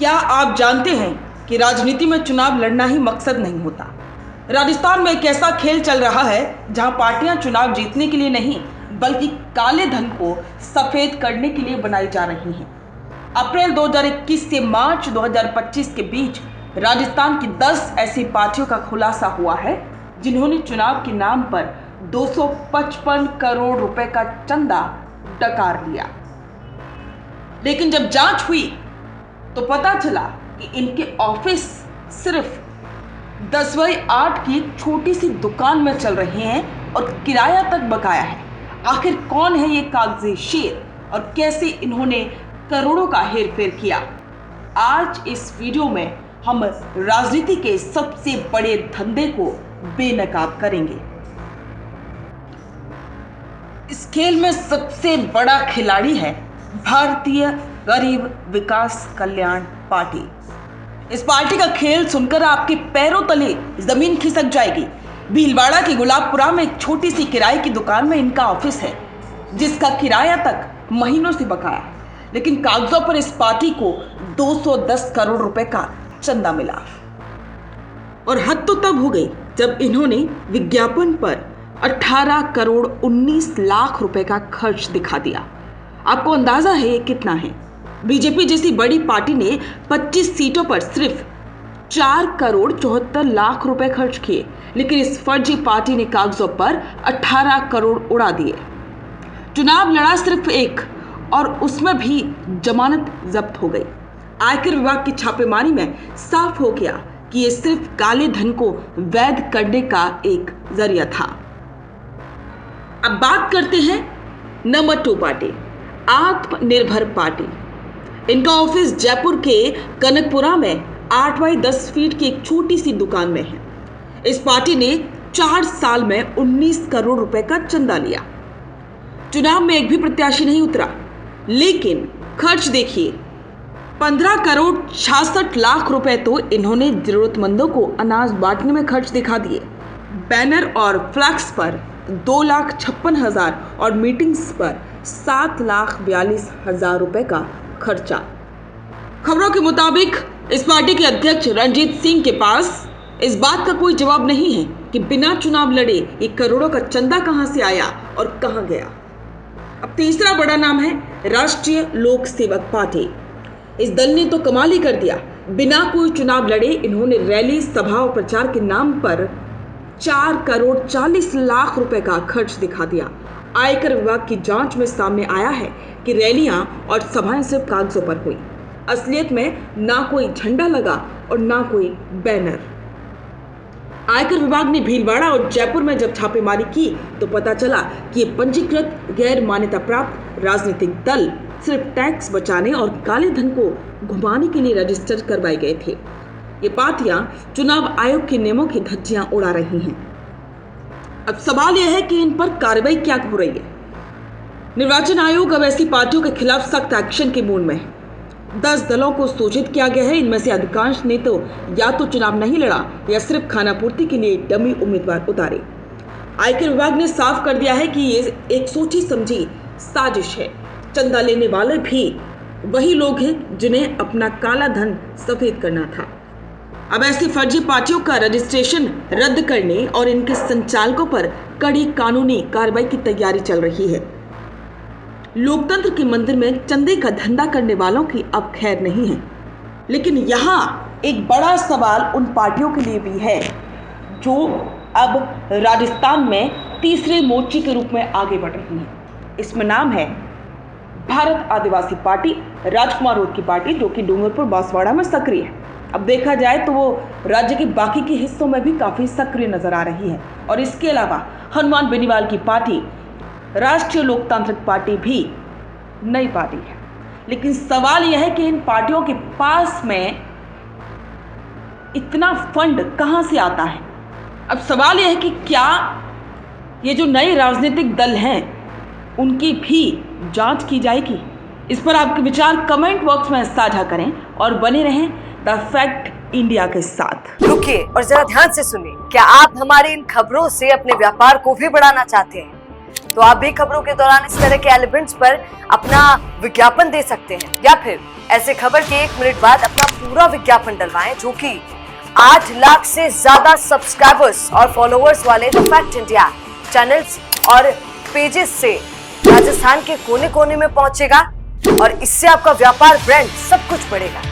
क्या आप जानते हैं कि राजनीति में चुनाव लड़ना ही मकसद नहीं होता। राजस्थान में एक ऐसा खेल चल रहा है जहां पार्टियां चुनाव जीतने के लिए नहीं बल्कि काले धन को सफेद करने के लिए बनाई जा रही हैं। अप्रैल 2021 से मार्च 2025 के बीच राजस्थान की 10 ऐसी पार्टियों का खुलासा हुआ है जिन्होंने चुनाव के नाम पर 255 करोड़ रुपए का चंदा डकार लिया। लेकिन जब जांच हुई तो पता चला कि इनके ऑफिस सिर्फ 10/8 की एक छोटी सी दुकान में चल रहे हैं और किराया तक बकाया है। आखिर कौन है ये कागजी शेर और कैसे इन्होंने करोड़ों का हेरफेर किया? आज इस वीडियो में हम राजनीति के सबसे बड़े धंधे को बेनकाब करेंगे। इस खेल में सबसे बड़ा खिलाड़ी है भारतीय गरीब विकास कल्याण पार्टी। इस पार्टी का खेल सुनकर आपके पैरों तले जमीन खिसक जाएगी। भीलवाड़ा के गुलाबपुरा में एक छोटी सी किराए की दुकान में इनका ऑफिस है जिसका किराया तक महीनों से बकाया है, लेकिन कागजों पर इस पार्टी को 210 करोड़ रुपए का चंदा मिला। और हद तो तब हो गई जब इन्होंने विज्ञापन पर 18 करोड़ 19 लाख रुपए का खर्च दिखा दिया। आपको अंदाजा है ये कितना है? बीजेपी जैसी बड़ी पार्टी ने 25 सीटों पर सिर्फ 4 करोड़ 74 लाख रुपए खर्च किए, लेकिन इस फर्जी पार्टी ने कागजों पर 18 करोड़ उड़ा दिए। चुनाव लड़ा सिर्फ एक और उसमें भी जमानत जब्त हो गई। आयकर विभाग की छापेमारी में साफ हो गया कि ये सिर्फ काले धन को वैध करने का एक जरिया था। अब बात करते हैं नंबर 2 पार्टी, आत्मनिर्भर पार्टी। इनका ऑफिस जयपुर के कनकपुरा में 8x10 फीट की एक छोटी सी दुकान में है। इस पार्टी ने 4 साल में 19 करोड़ रुपए का चंदा लिया। चुनाव में एक भी प्रत्याशी नहीं उतरा, लेकिन खर्च देखिए, 15 करोड़ 66 लाख रुपए तो इन्होंने जरूरतमंदों को अनाज बांटने में खर्च दिखा दिए। बैनर और फ्लैक्स पर 2,56,000 और मीटिंग्स पर 7,42,000 रुपए का खर्चा। खबरों के मुताबिक इस पार्टी के अध्यक्ष रणजीत सिंह के पास इस बात का कोई जवाब नहीं है कि बिना चुनाव लड़े ये करोड़ों का चंदा कहां से आया और कहां गया। अब तीसरा बड़ा नाम है राष्ट्रीय लोक सेवक पार्टी। इस दल ने तो कमाल ही कर दिया। बिना कोई चुनाव लड़े इन्होंने रैली, सभा और प्रचार के नाम पर 4 करोड़ 40 लाख रुपए का खर्च दिखा दिया। आयकर विभाग की जांच में सामने आया है कि रैलियां और सभाएं सिर्फ कागजों पर हुई। असलियत में ना कोई झंडा लगा और ना कोई बैनर। आयकर विभाग ने भीलवाड़ा और जयपुर में जब छापेमारी की तो पता चला कि ये पंजीकृत गैर मान्यता प्राप्त राजनीतिक दल सिर्फ टैक्स बचाने और काले धन को घुमाने के लिए रजिस्टर करवाए गए थे। ये पार्टियां चुनाव आयोग के नियमों की धज्जियां उड़ा रही हैं। अब सवाल यह है कि इन पर कार्रवाई क्या हो रही है। निर्वाचन आयोग अब ऐसी पार्टियों के खिलाफ सख्त एक्शन के मूड में है। 10 दलों को सूचित किया गया है। इनमें से अधिकांश ने तो या तो चुनाव नहीं लड़ा या सिर्फ खानापूर्ति के लिए डमी उम्मीदवार उतारे। आयकर विभाग ने साफ कर दिया है कि ये एक सोची समझी साजिश है। चंदा लेने वाले भी वही लोग हैं जिन्हें अपना काला धन सफेद करना था। अब ऐसी फर्जी पार्टियों का रजिस्ट्रेशन रद्द करने और इनके संचालकों पर कड़ी कानूनी कार्रवाई की तैयारी चल रही है। लोकतंत्र के मंदिर में चंदे का धंधा करने वालों की अब खैर नहीं है। लेकिन यहाँ एक बड़ा सवाल उन पार्टियों के लिए भी है जो अब राजस्थान में तीसरे मोर्चे के रूप में आगे बढ़ रही हैं। इसमें नाम है भारत आदिवासी पार्टी, राजकुमार रोड की पार्टी, जो कि डूंगरपुर बांसवाड़ा में सक्रिय है। अब देखा जाए तो वो राज्य के बाकी के हिस्सों में भी काफी सक्रिय नजर आ रही है। और इसके अलावा हनुमान बेनीवाल की पार्टी, राष्ट्रीय लोकतांत्रिक पार्टी भी नई पार्टी है। लेकिन सवाल यह है कि इन पार्टियों के पास में इतना फंड कहां से आता है। अब सवाल यह है कि क्या ये जो नए राजनीतिक दल हैं उनकी भी जांच की जाएगी? इस पर आपके विचार कमेंट बॉक्स में साझा करें और बने रहें द फैक्ट इंडिया के साथ। रुकिए और जरा ध्यान से सुनिए। क्या आप हमारी इन खबरों से अपने व्यापार को भी बढ़ाना चाहते हैं? तो आप भी खबरों के दौरान इस तरह के एलिमेंट्स पर अपना विज्ञापन दे सकते हैं, या फिर ऐसे खबर के 1 मिनट बाद अपना पूरा विज्ञापन डलवाएं, जो कि 8 लाख से ज्यादा सब्सक्राइबर्स और फॉलोअर्स वाले द फैक्ट इंडिया चैनल्स और पेजेस से राजस्थान के कोने कोने में पहुंचेगा और इससे आपका व्यापार, ब्रांड सब कुछ बढ़ेगा।